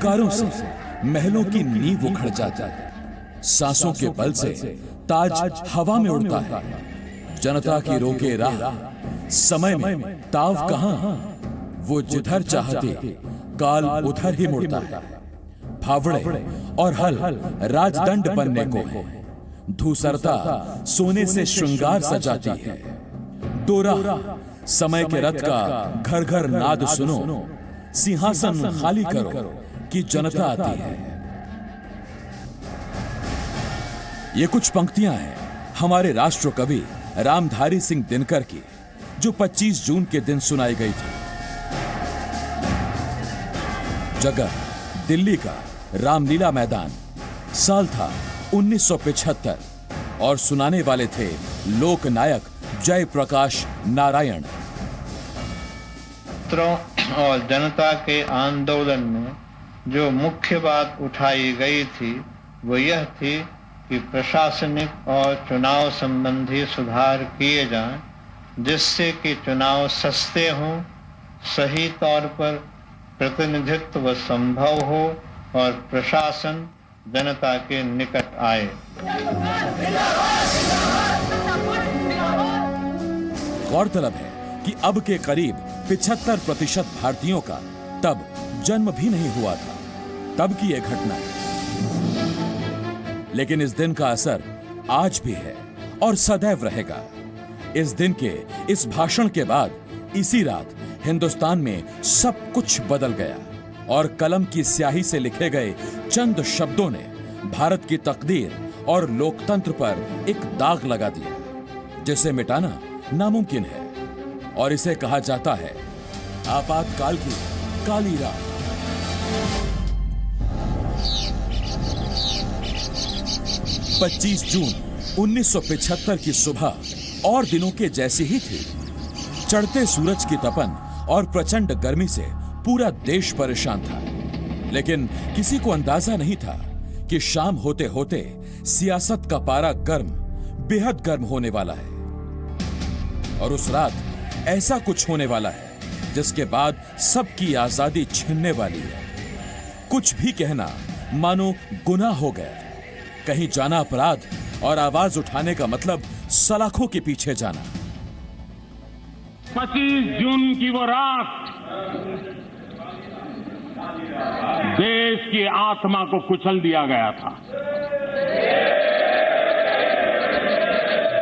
अधिकारों से महलों की नींव उखड़ जाती है, सांसों के बल से ताज हवा में उड़ता है। जनता की रोके राह, समय में ताव कहां, वो जिधर चाहते काल उधर ही मुड़ता है। फावड़े और हल राजदंड बनने को है, धूसरता सोने से श्रृंगार सजाती है। डोरा समय के रथ का घर घर नाद सुनो, सिंहासन खाली करो कि जनता आती है। ये कुछ पंक्तियां हैं हमारे राष्ट्र कवि रामधारी सिंह दिनकर की, जो 25 जून के दिन सुनाई गई थी। जगह दिल्ली का रामलीला मैदान, साल था 1975 और सुनाने वाले थे लोक नायक जयप्रकाश नारायण। और जनता के आंदोलन में जो मुख्य बात उठाई गई थी वो यह थी कि प्रशासनिक और चुनाव संबंधी सुधार किए जाएं, जिससे कि चुनाव सस्ते हों, सही तौर पर प्रतिनिधित्व संभव हो और प्रशासन जनता के निकट आए। गौरतलब है कि अब के करीब 75% भारतीयों का तब जन्म भी नहीं हुआ था, तब की यह घटना है। लेकिन इस दिन का असर आज भी है और सदैव रहेगा। इस दिन के इस भाषण के बाद इसी रात हिंदुस्तान में सब कुछ बदल गया और कलम की स्याही से लिखे गए चंद शब्दों ने भारत की तकदीर और लोकतंत्र पर एक दाग लगा दिया, जिसे मिटाना नामुमकिन है। और इसे कहा जाता है आपातकाल की काली रात। पच्चीस जून 1975 की सुबह और दिनों के जैसी ही थी। चढ़ते सूरज की तपन और प्रचंड गर्मी से पूरा देश परेशान था, लेकिन किसी को अंदाजा नहीं था कि शाम होते होते सियासत का पारा गर्म, बेहद गर्म होने वाला है। और उस रात ऐसा कुछ होने वाला है जिसके बाद सबकी आजादी छिनने वाली है। कुछ भी कहना मानो गुनाह हो गया। कहीं जाना अपराध और आवाज उठाने का मतलब सलाखों के पीछे जाना। 25 जून की वो रात देश की आत्मा को कुचल दिया गया था।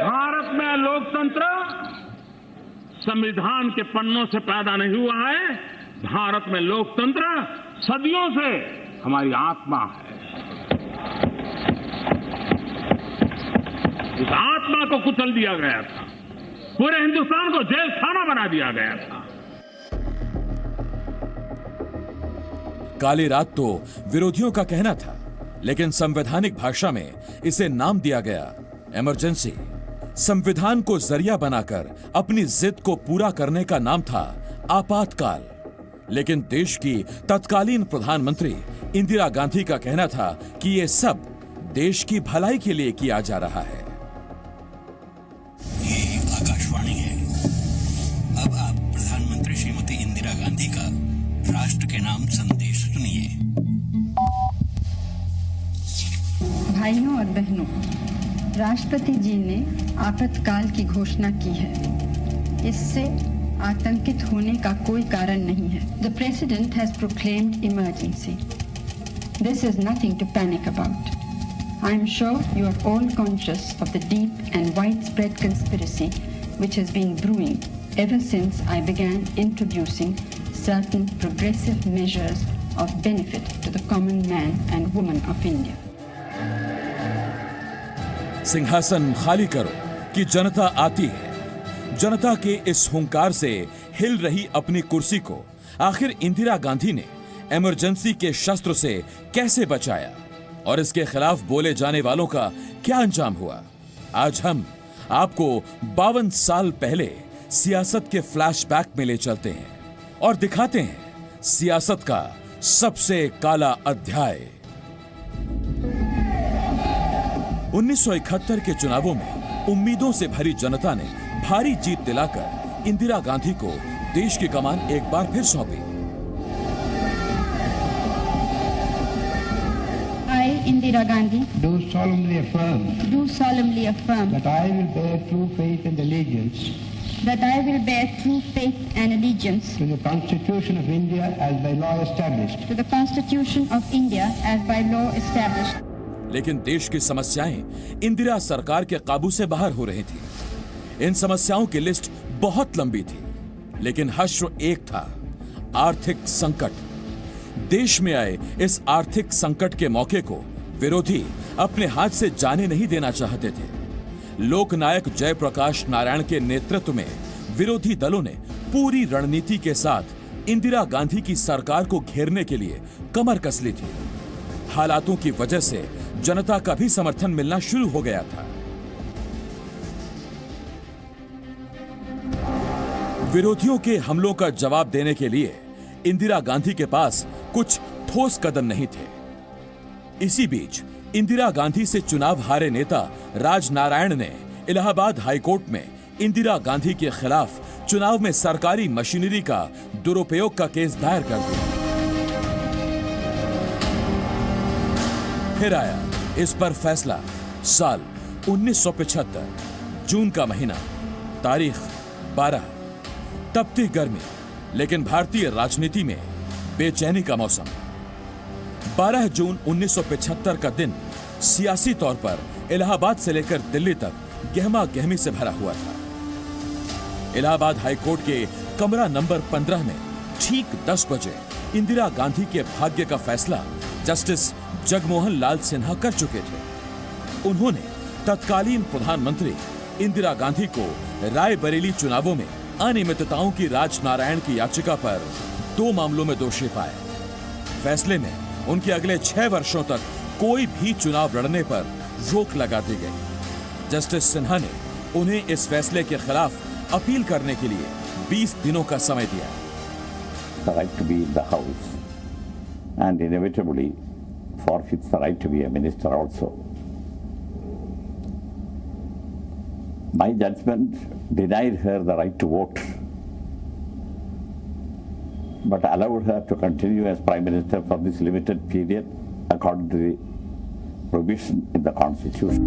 भारत में लोकतंत्र संविधान के पन्नों से पैदा नहीं हुआ है। भारत में लोकतंत्र सदियों से हमारी आत्मा है। इस आत्मा को कुचल दिया गया था। पूरे हिंदुस्तान को जेल खाना बना दिया गया था। काली रात तो विरोधियों का कहना था, लेकिन संवैधानिक भाषा में इसे नाम दिया गया इमरजेंसी। संविधान को जरिया बनाकर अपनी जिद को पूरा करने का नाम था आपातकाल। लेकिन देश की तत्कालीन प्रधानमंत्री इंदिरा गांधी का कहना था कि यह सब देश की भलाई के लिए किया जा रहा है। ये आकाशवाणी है। अब आप प्रधानमंत्री श्रीमती इंदिरा गांधी का राष्ट्र के नाम संदेश सुनिए। भाइयों और बहनों, राष्ट्रपति जी ने आपातकाल की घोषणा की है। इससे आतंकित होने का कोई कारण नहीं है। The President has proclaimed emergency. This is nothing to panic about. I am sure you are all conscious of the deep and widespread conspiracy which has been brewing ever since I began introducing certain progressive measures of benefit to the common man and woman of India. सिंहासन खाली करो कि जनता आती है। जनता के इस हुंकार से हिल रही अपनी कुर्सी को आखिर इंदिरा गांधी ने इमरजेंसी के शस्त्र से कैसे बचाया और इसके खिलाफ बोले जाने वालों का क्या अंजाम हुआ? आज हम आपको 52 साल पहले सियासत के फ्लैशबैक में ले चलते हैं और दिखाते हैं सियासत का सबसे काला अध्याय। 1971 के चुनावों में उम्मीदों से भरी जनता ने भारी जीत दिलाकर इंदिरा गांधी को देश की कमान एक बार फिर सौंपी। Indira Gandhi, do solemnly affirm that I will bear true faith and allegiance to the Constitution of India as by law established. लेकिन देश की समस्याएं इंदिरा सरकार के काबू से बाहर हो रही थी। इन समस्याओं की लिस्ट बहुत लंबी थी, लेकिन हश्र एक था, आर्थिक संकट। देश में आए इस आर्थिक संकट के मौके को विरोधी अपने हाथ से जाने नहीं देना चाहते थे। लोकनायक जयप्रकाश नारायण के नेतृत्व में विरोधी दलों ने पूरी रणनीति के साथ इंदिरा गांधी की सरकार को घेरने के लिए कमर कस ली थी। हालातों की वजह से जनता का भी समर्थन मिलना शुरू हो गया था। विरोधियों के हमलों का जवाब देने के लिए इंदिरा गांधी के पास कुछ ठोस कदम नहीं थे। इसी बीच इंदिरा गांधी से चुनाव हारे नेता राजनारायण ने इलाहाबाद हाईकोर्ट में इंदिरा गांधी के खिलाफ चुनाव में सरकारी मशीनरी का दुरुपयोग का केस दायर कर दिया। फिर आया इस पर फैसला। साल 1975, जून का महीना, तारीख 12, तपती गर्मी, लेकिन भारतीय राजनीति में बेचैनी का मौसम। 12 जून 1975 का दिन सियासी तौर पर इलाहाबाद से लेकर दिल्ली तक गहमा गहमी से भरा हुआ था। इलाहाबाद हाईकोर्ट के कमरा नंबर 15 में ठीक 10 बजे इंदिरा गांधी के भाग्य का फैसला जस्टिस जगमोहन लाल सिन्हा कर चुके थे। उन्होंने तत्कालीन प्रधानमंत्री इंदिरा गांधी को रायबरेली चुनावों में अनियमितताओं की राजनारायण की याचिका पर 2 मामलों में दोषी पाए। फैसले में उनके अगले 6 वर्षों तक कोई भी चुनाव लड़ने पर रोक लगा दी गई। जस्टिस सिन्हा ने उन्हें इस फैसले के खिलाफ अपील करने के लिए 20 दिनों का समय दिया। The right to be in the house and inevitably forfeits the right to be a minister also. My judgment denied her the right to vote, but allowed her to continue as Prime Minister for this limited period according to the provision in the Constitution.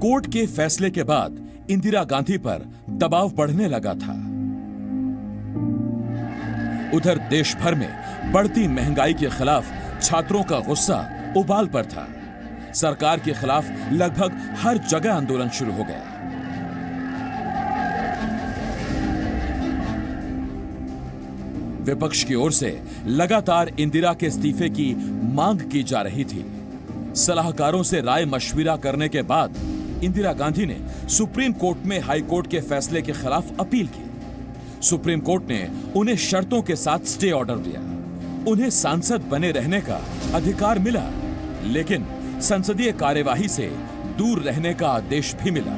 Court के फैसले के बाद इंदिरा गांधी पर दबाव बढ़ने लगा था। उधर देश भर में बढ़ती महंगाई के खिलाफ छात्रों का गुस्सा उबाल पर था। सरकार के खिलाफ लगभग हर जगह आंदोलन शुरू हो गया। विपक्ष की ओर से लगातार इंदिरा के इस्तीफे की मांग की जा रही थी। सलाहकारों से राय मशविरा करने के बाद इंदिरा गांधी ने सुप्रीम कोर्ट में हाई कोर्ट के फैसले के खिलाफ अपील की। सुप्रीम कोर्ट ने उन्हें शर्तों के साथ स्टे ऑर्डर दिया। उन्हें सांसद बने रहने का अधिकार मिला, लेकिन संसदीय कार्यवाही से दूर रहने का आदेश भी मिला।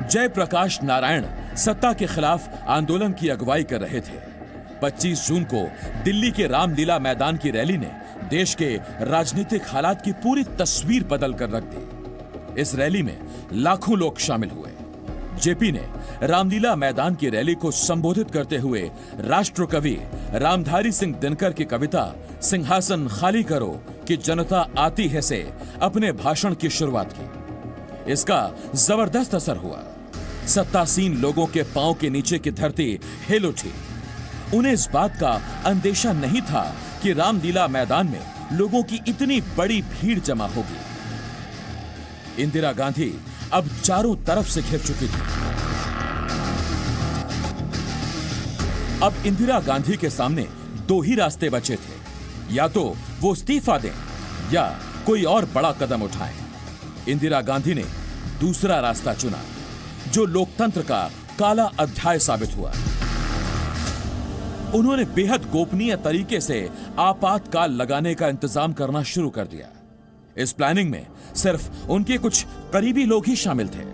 जयप्रकाश नारायण सत्ता के खिलाफ आंदोलन की अगुवाई कर रहे थे। 25 जून को दिल्ली के रामलीला मैदान की रैली ने देश के राजनीतिक हालात की पूरी तस्वीर बदल कर रख दी। इस रैली में लाखों लोग शामिल हुए। जेपी ने रामलीला मैदान की रैली को संबोधित करते हुए राष्ट्रकवि रामधारी सिंह दिनकर की कविता सिंहासन खाली करो कि जनता आती है से अपने भाषण की शुरुआत की। इसका जबरदस्त असर हुआ। सत्तासीन लोगों के पांव के नीचे की धरती हिल उठी। उन्हें इस बात का अंदेशा नहीं था कि रामलीला मैदान में लोगों की इतनी बड़ी भीड़ जमा होगी। इंदिरा गांधी अब चारों तरफ से घिर चुकी थी। अब इंदिरा गांधी के सामने 2 ही रास्ते बचे थे, या तो वो इस्तीफा दें या कोई और बड़ा कदम उठाएं। इंदिरा गांधी ने दूसरा रास्ता चुना, जो लोकतंत्र का काला अध्याय साबित हुआ। उन्होंने बेहद गोपनीय तरीके से आपातकाल लगाने का इंतजाम करना शुरू कर दिया। इस प्लानिंग में सिर्फ उनके कुछ करीबी लोग ही शामिल थे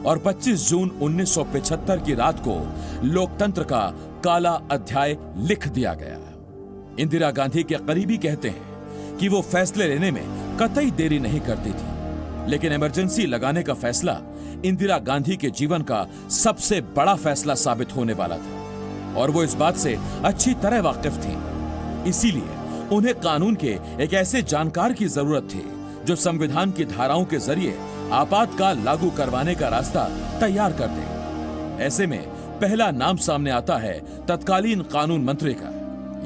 और 25 जून 1975 की रात को लोकतंत्र का काला अध्याय लिख दिया गया। इंदिरा गांधी के करीबी कहते हैं कि वो फैसले लेने में कतई देरी नहीं करती थी, लेकिन इमरजेंसी लगाने का फैसला इंदिरा गांधी के जीवन का सबसे बड़ा फैसला साबित होने वाला था और वो इस बात से अच्छी तरह वाकिफ थी। इसीलिए उन्हें कानून के एक ऐसे जानकार की जरूरत थी जो संविधान की धाराओं के जरिए आपातकाल लागू करवाने का रास्ता तैयार कर दे। ऐसे में पहला नाम सामने आता है तत्कालीन कानून मंत्री का,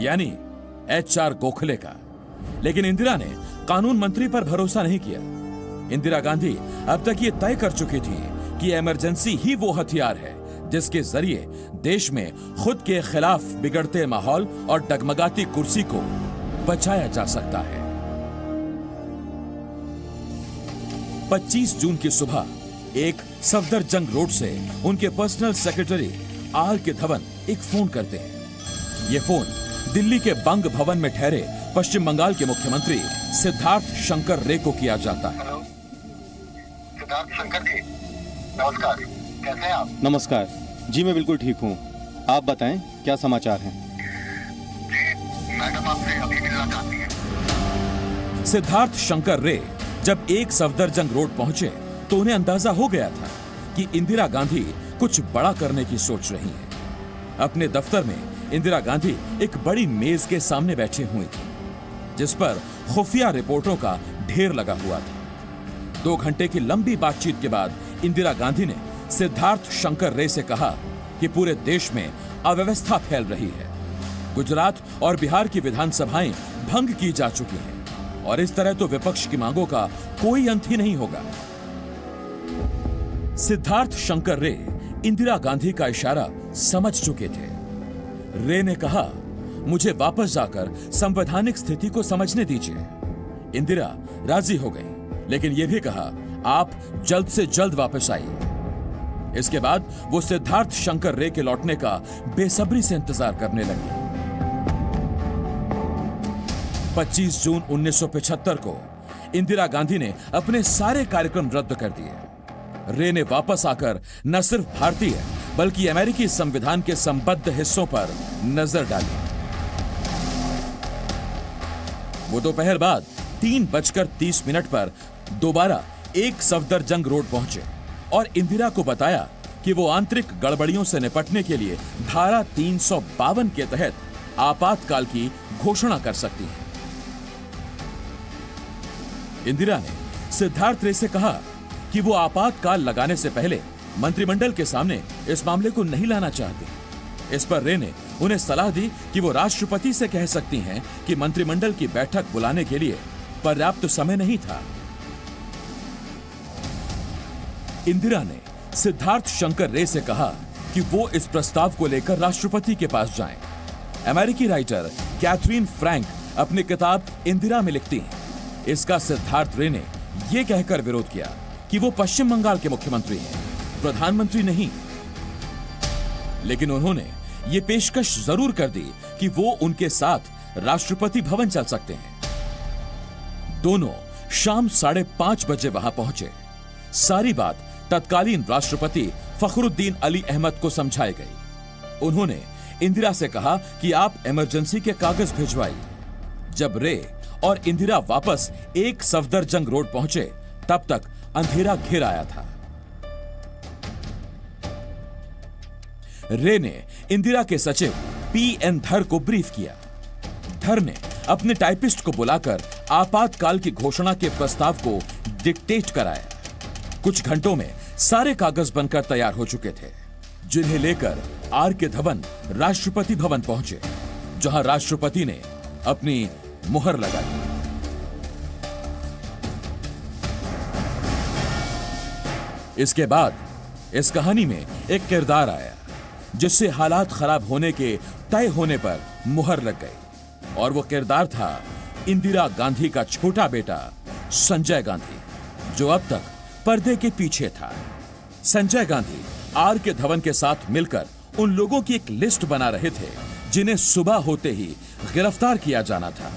यानी HR गोखले का। लेकिन इंदिरा ने कानून मंत्री पर भरोसा नहीं किया। इंदिरा गांधी अब तक ये तय कर चुकी थी कि इमरजेंसी ही वो हथियार है जिसके जरिए देश में खुद के खिलाफ बिगड़ते माहौल और डगमगाती कुर्सी को बचाया जा सकता है। 25 जून की सुबह एक सफदरजंग रोड से उनके पर्सनल सेक्रेटरी R.K. धवन एक फोन करते हैं। ये फोन दिल्ली के बंग भवन में ठहरे पश्चिम बंगाल के मुख्यमंत्री सिद्धार्थ शंकर रे को किया जाता है। हेलो, सिद्धार्थ शंकर जी, नमस्कार, कैसे हैं आप? नमस्कार जी, मैं बिल्कुल ठीक हूँ। आप बताएं क्या समाचार हैं? जी, मैडम आपसे अभी मिलना चाहती है। सिद्धार्थ शंकर रे जब एक सफदरजंग रोड पहुंचे तो उन्हें अंदाजा हो गया था कि इंदिरा गांधी कुछ बड़ा करने की सोच रही हैं। अपने दफ्तर में इंदिरा गांधी एक बड़ी मेज के सामने बैठी हुई थी जिस पर खुफिया रिपोर्टों का ढेर लगा हुआ था। 2 घंटे की लंबी बातचीत के बाद इंदिरा गांधी ने सिद्धार्थ शंकर रे से कहा कि पूरे देश में अव्यवस्था फैल रही है। गुजरात और बिहार की विधानसभाएं भंग की जा चुकी हैं और इस तरह तो विपक्ष की मांगों का कोई अंत ही नहीं होगा। सिद्धार्थ शंकर रे इंदिरा गांधी का इशारा समझ चुके थे। रे ने कहा, मुझे वापस जाकर संवैधानिक स्थिति को समझने दीजिए। इंदिरा राजी हो गई, लेकिन यह भी कहा, आप जल्द से जल्द वापस आइए। इसके बाद वो सिद्धार्थ शंकर रे के लौटने का बेसब्री से इंतजार करने लगी। 25 जून 1975 को इंदिरा गांधी ने अपने सारे कार्यक्रम रद्द कर दिए। रे ने वापस आकर न सिर्फ भारतीय बल्कि अमेरिकी संविधान के संबद्ध हिस्सों पर नजर डाली। वो दोपहर बाद 3:30 पर दोबारा एक सफदरजंग रोड पहुंचे और इंदिरा को बताया कि वो आंतरिक गड़बड़ियों से निपटने के लिए धारा 352 के तहत आपातकाल की घोषणा कर सकती हैं। इंदिरा ने सिद्धार्थ रे से कहा कि वो आपातकाल लगाने से पहले मंत्रिमंडल के सामने इस मामले को नहीं लाना चाहती। इस पर रे ने उन्हें सलाह दी कि वो राष्ट्रपति से कह सकती हैं कि मंत्रिमंडल की बैठक बुलाने के लिए पर्याप्त समय नहीं था। इंदिरा ने सिद्धार्थ शंकर रे से कहा कि वो इस प्रस्ताव को लेकर राष्ट्रपति के पास जाएं। अमेरिकी राइटर कैथरीन फ्रैंक अपनी किताब इंदिरा में लिखती हैं, इसका सिद्धार्थ रे ने यह कहकर विरोध किया कि वो पश्चिम बंगाल के मुख्यमंत्री हैं, प्रधानमंत्री नहीं। लेकिन उन्होंने ये पेशकश जरूर कर दी कि वो उनके साथ राष्ट्रपति भवन चल सकते हैं। दोनों शाम 5:30 बजे वहां पहुंचे। सारी बात तत्कालीन राष्ट्रपति फखरुद्दीन अली अहमद को समझाई गई। उन्होंने इंदिरा से कहा कि आप इमरजेंसी के कागज भिजवाइए। जब रे और इंदिरा वापस एक सफदरजंग रोड पहुंचे तब तक अंधेरा घिर आया था। रे ने इंदिरा के सचिव P.N. धर को ब्रीफ किया। धर ने अपने टाइपिस्ट को बुलाकर आपातकाल की घोषणा के प्रस्ताव को डिक्टेट कराया। कुछ घंटों में सारे कागज बनकर तैयार हो चुके थे, जिन्हें लेकर R.K. धवन राष्ट्रपति भवन पहुंचे, जहां राष्ट्रपति ने अपनी मुहर लगा दी। इसके बाद इस कहानी में एक किरदार आया जिससे हालात खराब होने के तय होने पर मुहर लग गई, और वो किरदार था इंदिरा गांधी का छोटा बेटा संजय गांधी, जो अब तक पर्दे के पीछे था। संजय गांधी R.K. धवन के साथ मिलकर उन लोगों की एक लिस्ट बना रहे थे जिन्हें सुबह होते ही गिरफ्तार किया जाना था।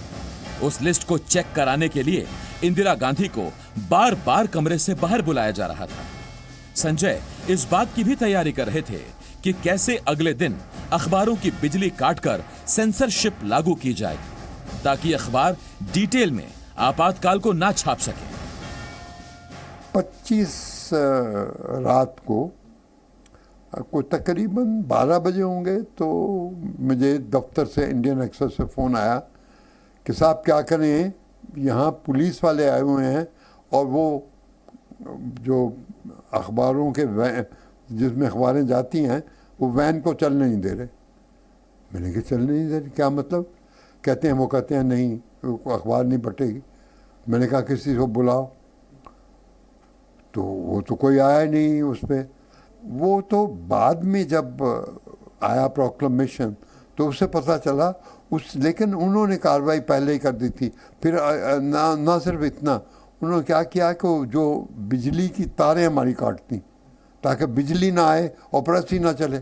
उस लिस्ट को चेक कराने के लिए इंदिरा गांधी को बार बार कमरे से बाहर बुलाया जा रहा था। संजय इस बात की भी तैयारी कर रहे थे कि कैसे अगले दिन अखबारों की बिजली काटकर सेंसरशिप लागू की जाएगी ताकि अखबार डिटेल में आपातकाल को ना छाप सके। 25 रात को तकरीबन 12 बजे होंगे तो मुझे दफ्तर से इंडियन एक्सप्रेस से फ़ोन आया कि साहब क्या करें, यहाँ पुलिस वाले आए हुए हैं और वो जो अखबारों के वैन जिसमें अखबारें जाती हैं वो वैन को चलने नहीं दे रहे। मैंने कहा चलने नहीं दे रहे क्या मतलब? कहते हैं, वो कहते हैं नहीं वो अखबार नहीं बटेगी। मैंने कहा किसी को बुलाओ, तो वो तो कोई आया नहीं उस पर। वो तो बाद में जब आया प्रोक्लेमेशन तो उससे पता चला लेकिन उन्होंने कार्रवाई पहले ही कर दी थी। फिर ना सिर्फ इतना, उन्होंने क्या किया कि जो बिजली की तारें हमारी काटती ताकि बिजली ना आए और प्रेस ही ना चले।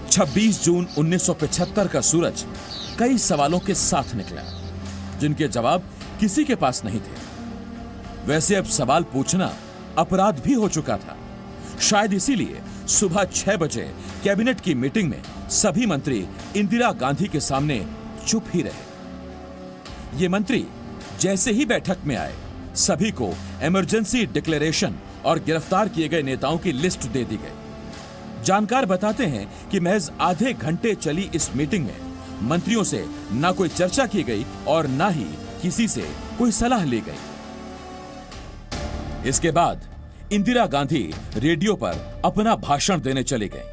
26 जून 1975 का सूरज कई सवालों के साथ निकला जिनके जवाब किसी के पास नहीं थे। वैसे अब सवाल पूछना अपराध भी हो चुका था। शायद इसीलिए सुबह 6 बजे कैबिनेट की मीटिंग में सभी मंत्री इंदिरा गांधी के सामने चुप ही रहे। ये मंत्री जैसे ही बैठक में आए सभी को इमरजेंसी डिक्लेरेशन और गिरफ्तार किए गए नेताओं की लिस्ट दे दी गई। जानकार बताते हैं कि महज आधे घंटे चली इस मीटिंग में मंत्रियों से ना कोई चर्चा की गई और ना ही किसी से कोई सलाह ली गई। इसके बाद इंदिरा गांधी रेडियो पर अपना भाषण देने चली गई।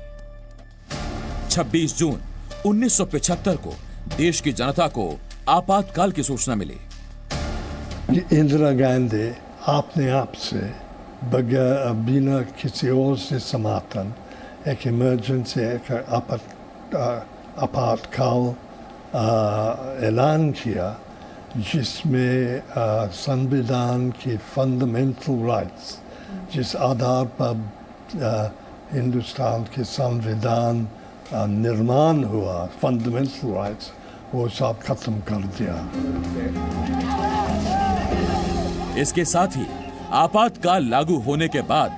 26 जून 1975 को देश की जनता को आपातकाल की सूचना मिली। इंदिरा गांधी अपने आप से बगैर बिना किसी और से समर्थन एक इमरजेंसी एक आपातकाल ऐलान किया जिसमें संविधान की फंडामेंटल राइट्स जिस आधार पर हिंदुस्तान के संविधान निर्माण हुआ, फंडामेंटल राइट्स, वो सब खत्म कर दिया। इसके साथ ही आपातकाल लागू होने के बाद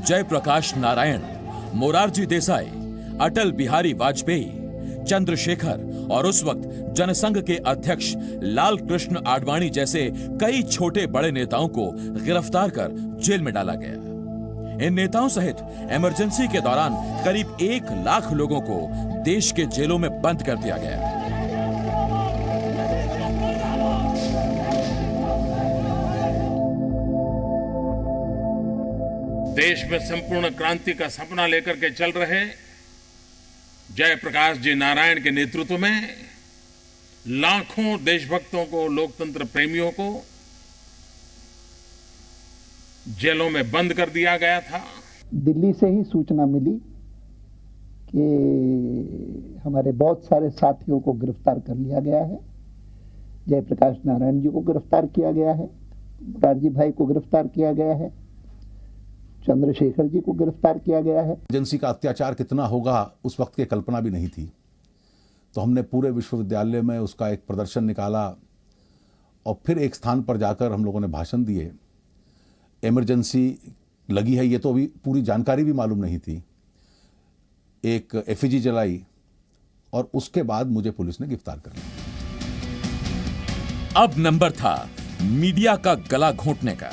जयप्रकाश नारायण, मोरारजी देसाई, अटल बिहारी वाजपेयी, चंद्रशेखर और उस वक्त जनसंघ के अध्यक्ष लाल कृष्ण आडवाणी जैसे कई छोटे बड़े नेताओं को गिरफ्तार कर जेल में डाला गया। इन नेताओं सहित इमरजेंसी के दौरान करीब 1 लाख लोगों को देश के जेलों में बंद कर दिया गया। देश में संपूर्ण क्रांति का सपना लेकर के चल रहे जयप्रकाश जी नारायण के नेतृत्व में लाखों देशभक्तों को, लोकतंत्र प्रेमियों को जेलों में बंद कर दिया गया था। दिल्ली से ही सूचना मिली कि हमारे बहुत सारे साथियों को गिरफ्तार कर लिया गया है। जयप्रकाश नारायण जी को गिरफ्तार किया गया है, मोरारजी भाई को गिरफ्तार किया गया है, चंद्रशेखर जी को गिरफ्तार किया गया है। एजेंसी का अत्याचार कितना होगा उस वक्त की कल्पना भी नहीं थी। तो हमने पूरे विश्वविद्यालय में उसका एक प्रदर्शन निकाला और फिर एक स्थान पर जाकर हम लोगों ने भाषण दिए। इमरजेंसी लगी है ये तो अभी पूरी जानकारी भी मालूम नहीं थी। एक एफिजी जलाई और उसके बाद मुझे पुलिस ने गिरफ्तार कर लिया। अब नंबर था मीडिया का गला घोंटने का,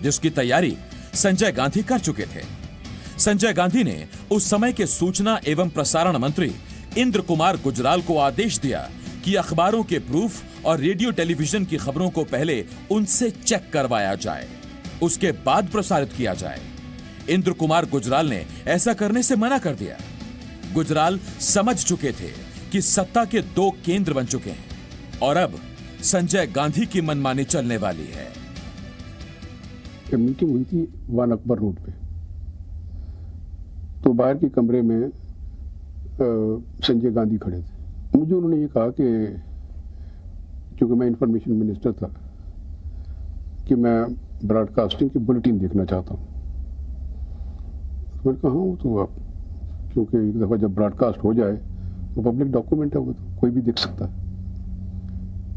जिसकी तैयारी संजय गांधी कर चुके थे। संजय गांधी ने उस समय के सूचना एवं प्रसारण मंत्री इंद्र कुमार गुजराल को आदेश दिया कि अखबारों के प्रूफ और रेडियो टेलीविजन की खबरों को पहले उनसे चेक करवाया जाए, उसके बाद प्रसारित किया जाए। इंद्र कुमार गुजराल ने ऐसा करने से मना कर दिया। गुजराल समझ चुके थे कि सत्ता के 2 केंद्र बन चुके हैं और अब संजय गांधी की मनमानी चलने वाली है। मीटिंग हुई थी 1 अकबर रोड पे, तो बाहर के कमरे में संजय गांधी खड़े थे। मुझे उन्होंने ये कहा कि क्योंकि मैं इंफॉर्मेशन मिनिस्टर था कि मैं ब्रॉडकास्टिंग की बुलेटिन देखना चाहता हूँ। मैंने कहा हाँ तो आप, क्योंकि एक दफ़ा जब ब्रॉडकास्ट हो जाए तो पब्लिक डॉक्यूमेंट है, वो तो कोई भी देख सकता है।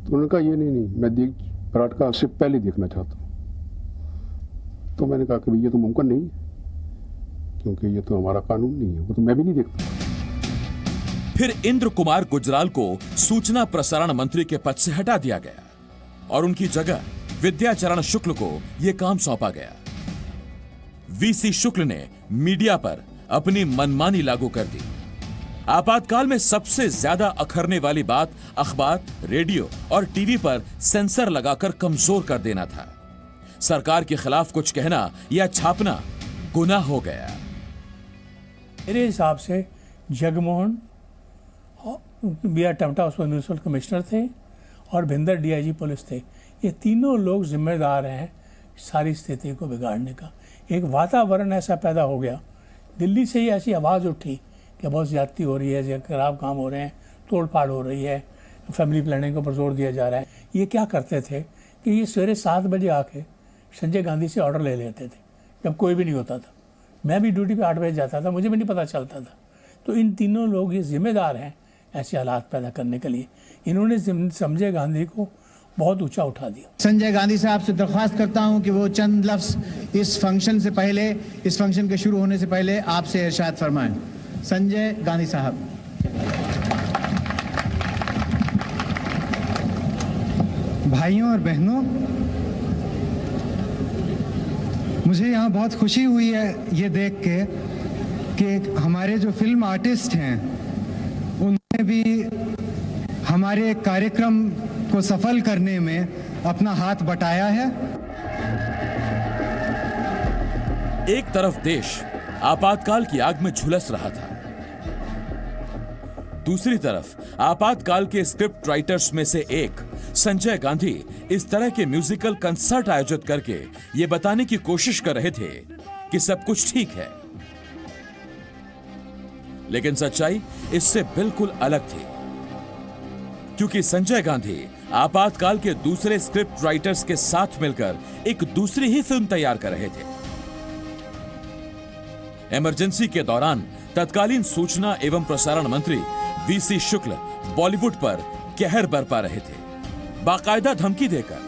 तो उन्होंने कहा ये नहीं मैं ब्रॉडकास्ट से पहले देखना चाहता हूँ। तो मैंने कहा कि ये तो मुमकिन नहीं है, क्योंकि ये तो हमारा कानून नहीं है, वो तो मैं भी नहीं देखता। फिर इंद्र कुमार गुजराल को सूचना प्रसारण मंत्री के पद से हटा दिया गया और उनकी जगह विद्याचरण शुक्ल को यह काम सौंपा गया। वीसी शुक्ल ने मीडिया पर अपनी मनमानी लागू कर दी। आपातकाल में सबसे ज्यादा अखरने वाली बात अखबार, रेडियो और टीवी पर सेंसर लगाकर कमजोर कर देना था। सरकार के खिलाफ कुछ कहना या छापना गुनाह हो गया। मेरे हिसाब से जगमोहन बी.आर. टमटा उस वक्त म्यूनिसिपल कमिश्नर थे और भिंदर डीआईजी पुलिस थे। ये तीनों लोग जिम्मेदार हैं सारी स्थिति को बिगाड़ने का। एक वातावरण ऐसा पैदा हो गया, दिल्ली से ही ऐसी आवाज़ उठी कि बहुत ज़्यादती हो रही है, खराब काम हो रहे हैं, तोड़ फाड़ हो रही है, फैमिली प्लानिंग के ऊपर जोर दिया जा रहा है। ये क्या करते थे कि ये सवेरे 7 बजे आके संजय गांधी से ऑर्डर ले लेते थे जब कोई भी नहीं होता था। मैं भी ड्यूटी पे 8 बजे जाता था, मुझे भी नहीं पता चलता था। तो इन तीनों लोग ये जिम्मेदार हैं ऐसे हालात पैदा करने के लिए। इन्होंने संजय गांधी को बहुत ऊंचा उठा दिया। संजय गांधी साहब से दरख्वास्त करता हूं कि वो चंद लफ्ज इस फंक्शन से पहले, इस फंक्शन के शुरू होने से पहले आपसे इरशाद फरमाएं। संजय गांधी साहब। भाइयों और बहनों, मुझे यहाँ बहुत खुशी हुई है ये देख के कि हमारे जो फिल्म आर्टिस्ट हैं उन्होंने भी हमारे कार्यक्रम को सफल करने में अपना हाथ बटाया है। एक तरफ देश आपातकाल की आग में झुलस रहा था, दूसरी तरफ आपातकाल के स्क्रिप्ट राइटर्स में से एक संजय गांधी इस तरह के म्यूजिकल कंसर्ट आयोजित करके ये बताने की कोशिश कर रहे थे कि सब कुछ ठीक है। लेकिन सच्चाई इससे बिल्कुल अलग थी, क्योंकि संजय गांधी आपातकाल के दूसरे स्क्रिप्ट राइटर्स के साथ मिलकर एक दूसरी ही फिल्म तैयार कर रहे थे। इमरजेंसी के दौरान तत्कालीन सूचना एवं प्रसारण मंत्री वीसी शुक्ल बॉलीवुड पर कहर बरपा रहे थे, बाकायदा धमकी देकर।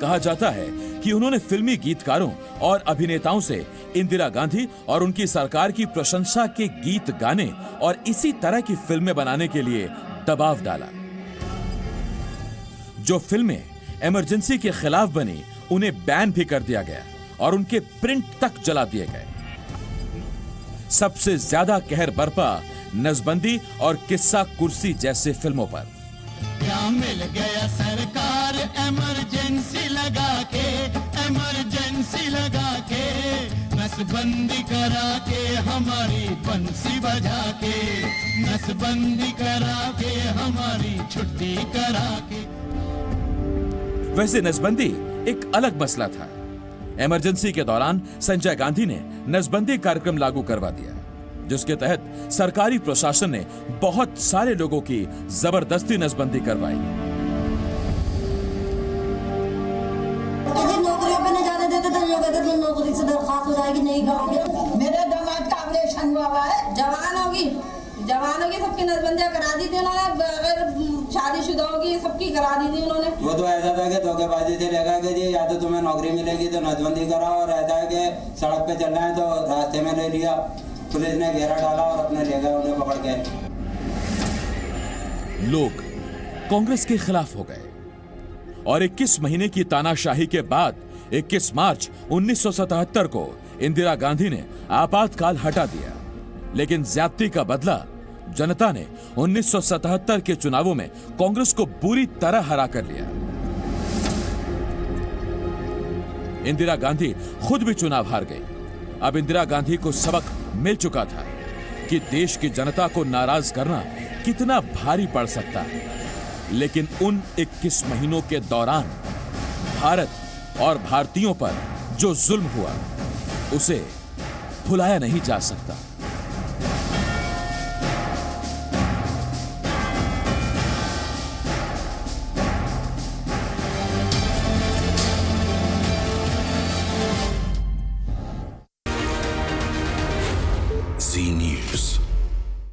कहा जाता है कि उन्होंने फिल्मी गीतकारों और अभिनेताओं से इंदिरा गांधी और उनकी सरकार की प्रशंसा के गीत गाने और इसी तरह की फिल्में बनाने के लिए दबाव डाला। जो फिल्में इमरजेंसी के खिलाफ बनी उन्हें बैन भी कर दिया गया और उनके प्रिंट तक जला दिए गए। सबसे ज्यादा कहर बरपा नसबंदी और किस्सा कुर्सी जैसे फिल्मों पर। क्या मिल गया सरकार इमरजेंसी लगा के, इमरजेंसी लगा के, नसबंदी करा के हमारी बंसी बजा के, नसबंदी करा के हमारी छुट्टी करा के। वैसे नसबंदी एक अलग मसला था। इमरजेंसी के दौरान संजय गांधी ने नसबंदी कार्यक्रम लागू करवा दिया, जिसके तहत सरकारी प्रशासन ने बहुत सारे लोगों की जबरदस्ती नसबंदी करवाई। नौकरियों पे नहीं जाने देते थे, लोग कहते थे नौकरी से दरखास्त हो जाएगी, नहीं करोगे। मेरे दामाद का ऑपरेशन हुआ है, जवानों की सबकी नसबंदियां करा दी थी उन्होंने, अगर शादीशुदाओं की सबकी करा दी थी उन्होंने। वो तो ऐसा था कि धोखेबाजी से लगा के जी या तो तुम्हें नौकरी मिलेगी तो नसबंदी कराओ, और ऐसा है कि सड़क पे चल रहे हैं तो रास्ते में ले लिया, पुलिस ने घेरा डाला और अपने ले गए उन्हें पकड़ के। लोग कांग्रेस के खिलाफ हो गए और 21 महीने की तानाशाही के बाद 21 मार्च 1977 को इंदिरा गांधी ने आपातकाल हटा दिया। लेकिन ज्यादती का बदला जनता ने 1977 के चुनावों में कांग्रेस को बुरी तरह हरा कर लिया। इंदिरा गांधी खुद भी चुनाव हार गई। अब इंदिरा गांधी को सबक मिल चुका था कि देश की जनता को नाराज करना कितना भारी पड़ सकता है। लेकिन उन 21 महीनों के दौरान भारत और भारतीयों पर जो जुल्म हुआ उसे भुलाया नहीं जा सकता।